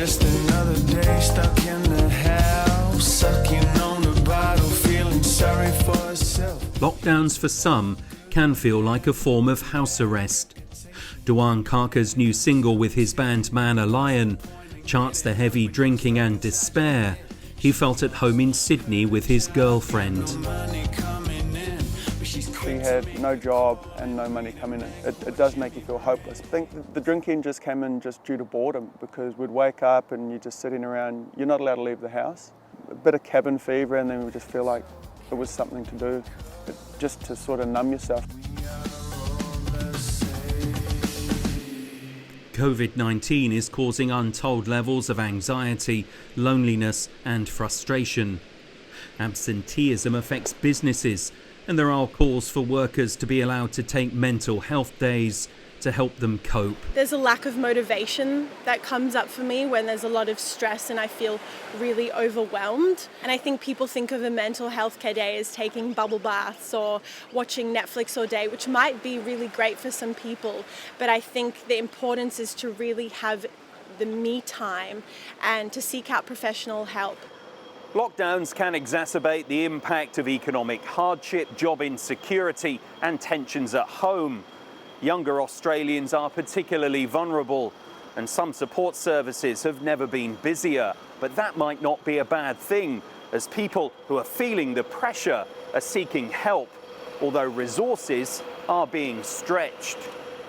just another day stuck in the house, sucking on the bottle, feeling sorry for herself. Lockdowns for some can feel like a form of house arrest. Duane Carker's new single with his band Man a Lion charts the heavy drinking and despair he felt at home in Sydney with his girlfriend. She had no job and no money coming in. It does make you feel hopeless. I think the drinking just came in just due to boredom, because we'd wake up and you're just sitting around, you're not allowed to leave the house. A bit of cabin fever, and then we just feel like it was something to do, just to sort of numb yourself. COVID-19 is causing untold levels of anxiety, loneliness and frustration. Absenteeism affects businesses, and there are calls for workers to be allowed to take mental health days to help them cope. There's a lack of motivation that comes up for me when there's a lot of stress and I feel really overwhelmed. And I think people think of a mental health care day as taking bubble baths or watching Netflix all day, which might be really great for some people. But I think the importance is to really have the me time and to seek out professional help. Lockdowns can exacerbate the impact of economic hardship, job insecurity and tensions at home. Younger Australians are particularly vulnerable, and some support services have never been busier. But that might not be a bad thing, as people who are feeling the pressure are seeking help, although resources are being stretched.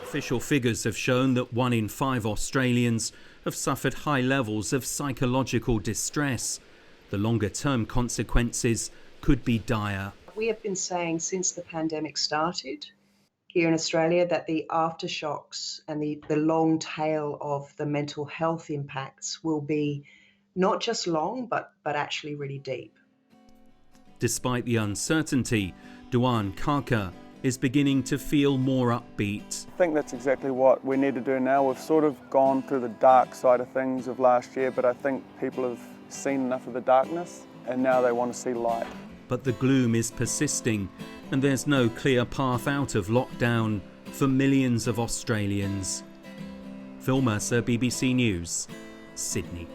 Official figures have shown that 1 in 5 Australians have suffered high levels of psychological distress. The longer-term consequences could be dire. We have been saying since the pandemic started here in Australia that the aftershocks and the long tail of the mental health impacts will be not just long, but actually really deep. Despite the uncertainty, Duane Carker is beginning to feel more upbeat. I think that's exactly what we need to do now. We've sort of gone through the dark side of things of last year, but I think people have seen enough of the darkness and now they want to see light. But the gloom is persisting, and there's no clear path out of lockdown for millions of Australians. Phil Mercer, BBC News, Sydney.